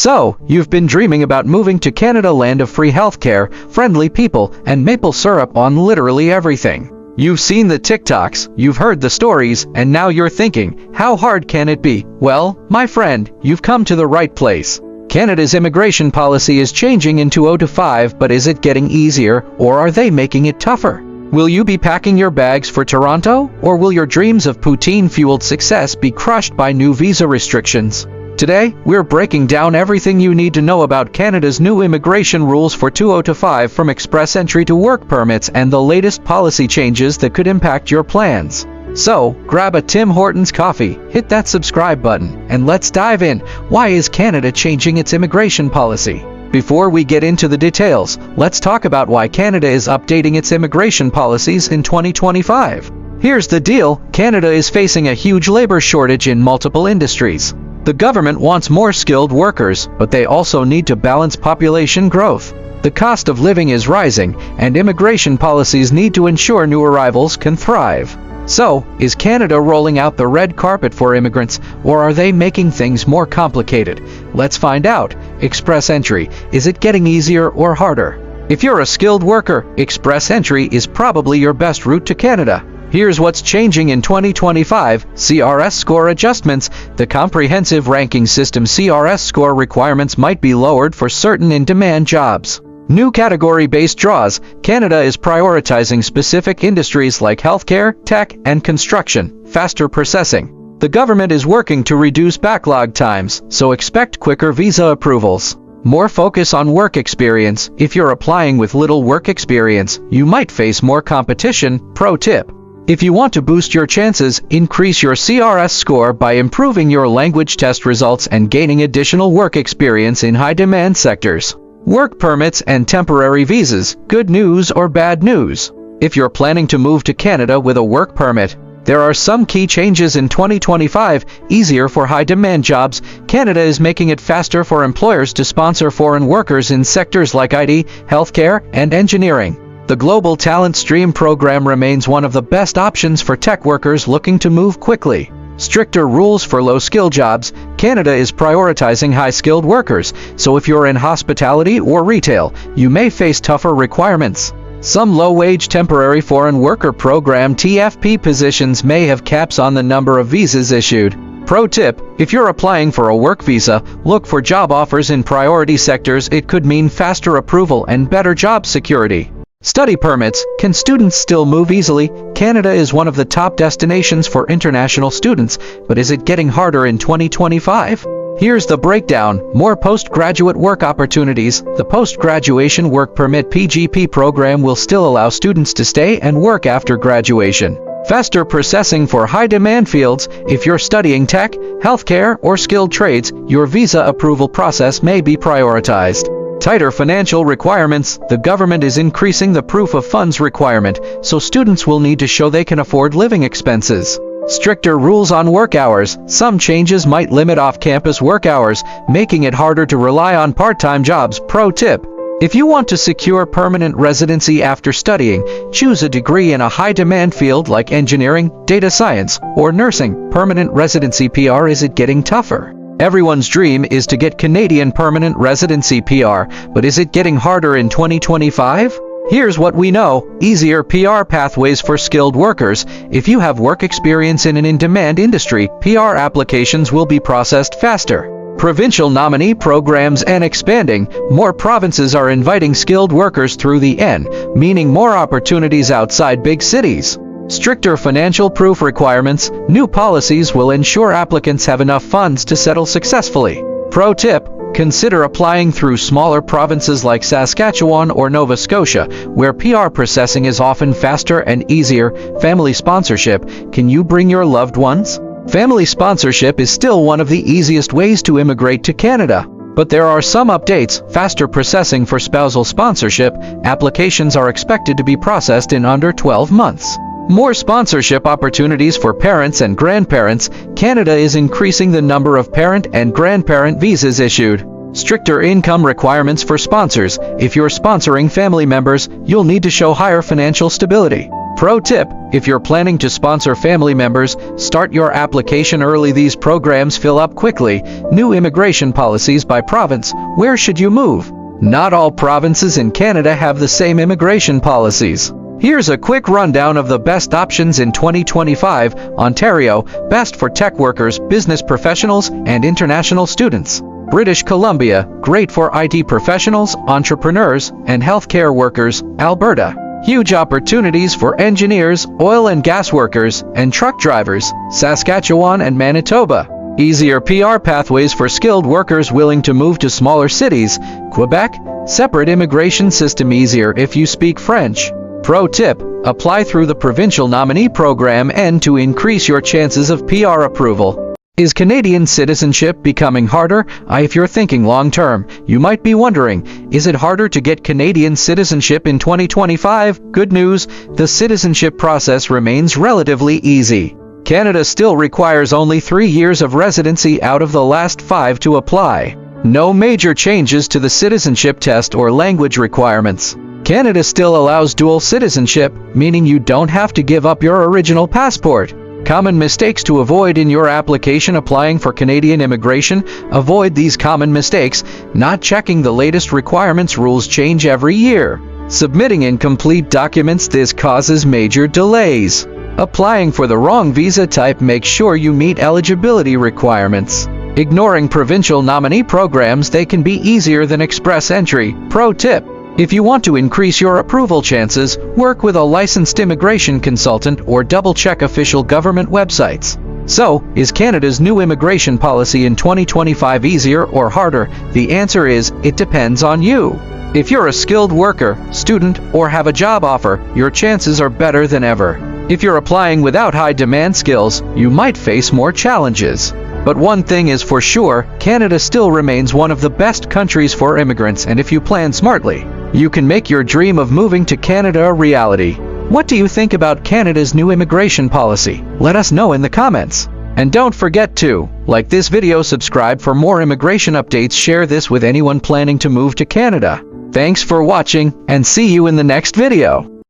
So, you've been dreaming about moving to Canada, land of free healthcare, friendly people, and maple syrup on literally everything. You've seen the TikToks, you've heard the stories, and now you're thinking, how hard can it be? Well, my friend, you've come to the right place. Canada's immigration policy is changing in 2025, but is it getting easier, or are they making it tougher? Will you be packing your bags for Toronto, or will your dreams of poutine-fueled success be crushed by new visa restrictions? Today, we're breaking down everything you need to know about Canada's new immigration rules for 2025, from express entry to work permits and the latest policy changes that could impact your plans. So, grab a Tim Hortons coffee, hit that subscribe button, and let's dive in. Why is Canada changing its immigration policy? Before we get into the details, let's talk about why Canada is updating its immigration policies in 2025. Here's the deal: Canada is facing a huge labor shortage in multiple industries. The government wants more skilled workers, but they also need to balance population growth. The cost of living is rising, and immigration policies need to ensure new arrivals can thrive. So, is Canada rolling out the red carpet for immigrants, or are they making things more complicated? Let's find out. Express entry. Is it getting easier or harder? If you're a skilled worker, express entry is probably your best route to Canada. Here's what's changing in 2025. CRS score adjustments. The comprehensive ranking system CRS score requirements might be lowered for certain in-demand jobs. New category-based draws. Canada is prioritizing specific industries like healthcare, tech, and construction. Faster processing. The government is working to reduce backlog times, so expect quicker visa approvals. More focus on work experience. If you're applying with little work experience, you might face more competition. Pro tip: if you want to boost your chances, increase your CRS score by improving your language test results and gaining additional work experience in high-demand sectors. Work permits and temporary visas. Good news or bad news? If you're planning to move to Canada with a work permit, there are some key changes in 2025. Easier for high-demand jobs. Canada is making it faster for employers to sponsor foreign workers in sectors like IT, healthcare, and engineering. The Global Talent Stream program remains one of the best options for tech workers looking to move quickly. Stricter rules for low-skill jobs. Canada is prioritizing high-skilled workers, so if you're in hospitality or retail, you may face tougher requirements. Some low-wage temporary foreign worker program (TFP) positions may have caps on the number of visas issued. Pro tip: if you're applying for a work visa, look for job offers in priority sectors. It could mean faster approval and better job security. Study permits. Can students still move easily? Canada is one of the top destinations for international students, but is it getting harder in 2025? Here's the breakdown. More postgraduate work opportunities. The Post-Graduation Work Permit (PGP) program will still allow students to stay and work after graduation. Faster processing for high-demand fields. If you're studying tech, healthcare, or skilled trades, your visa approval process may be prioritized. Tighter financial requirements. The government is increasing the proof of funds requirement, so students will need to show they can afford living expenses. Stricter rules on work hours. Some changes might limit off-campus work hours, making it harder to rely on part-time jobs. Pro tip: if you want to secure permanent residency after studying, choose a degree in a high-demand field like engineering, data science, or nursing. Permanent residency PR. Is it getting tougher? Everyone's dream is to get Canadian permanent residency PR, but is it getting harder in 2025? Here's what we know. Easier PR pathways for skilled workers. If you have work experience in an in-demand industry, PR applications will be processed faster. Provincial nominee programs and expanding. More provinces are inviting skilled workers through the N, meaning more opportunities outside big cities. Stricter financial proof requirements. New policies will ensure applicants have enough funds to settle successfully. Pro tip: consider applying through smaller provinces like Saskatchewan or Nova Scotia, where PR processing is often faster and easier. Family sponsorship. Can you bring your loved ones? Family sponsorship is still one of the easiest ways to immigrate to Canada. But there are some updates. Faster processing for spousal sponsorship. Applications are expected to be processed in under 12 months. More sponsorship opportunities for parents and grandparents. Canada is increasing the number of parent and grandparent visas issued. Stricter income requirements for sponsors. If you're sponsoring family members, you'll need to show higher financial stability. Pro tip: if you're planning to sponsor family members, start your application early. These programs fill up quickly. New immigration policies by province. Where should you move? Not all provinces in Canada have the same immigration policies. Here's a quick rundown of the best options in 2025. Ontario, best for tech workers, business professionals, and international students. British Columbia, great for IT professionals, entrepreneurs, and healthcare workers. Alberta, huge opportunities for engineers, oil and gas workers, and truck drivers. Saskatchewan and Manitoba, easier PR pathways for skilled workers willing to move to smaller cities. Quebec, separate immigration system, easier if you speak French. Pro tip: apply through the provincial nominee program and to increase your chances of PR approval. Is Canadian citizenship becoming harder? If you're thinking long-term, you might be wondering, is it harder to get Canadian citizenship in 2025? Good news, the citizenship process remains relatively easy. Canada still requires only 3 years of residency out of the last 5 to apply. No major changes to the citizenship test or language requirements. Canada still allows dual citizenship, meaning you don't have to give up your original passport. Common mistakes to avoid in your application applying for Canadian immigration. Avoid these common mistakes: not checking the latest requirements. Rules change every year. Submitting incomplete documents. This causes major delays. Applying for the wrong visa type. Make sure you meet eligibility requirements. Ignoring provincial nominee programs. They can be easier than express entry. Pro tip: if you want to increase your approval chances, work with a licensed immigration consultant or double-check official government websites. So, is Canada's new immigration policy in 2025 easier or harder? The answer is, it depends on you. If you're a skilled worker, student, or have a job offer, your chances are better than ever. If you're applying without high-demand skills, you might face more challenges. But one thing is for sure, Canada still remains one of the best countries for immigrants, and if you plan smartly, you can make your dream of moving to Canada a reality. What do you think about Canada's new immigration policy? Let us know in the comments. And don't forget to like this video, subscribe for more immigration updates, share this with anyone planning to move to Canada. Thanks for watching, and see you in the next video.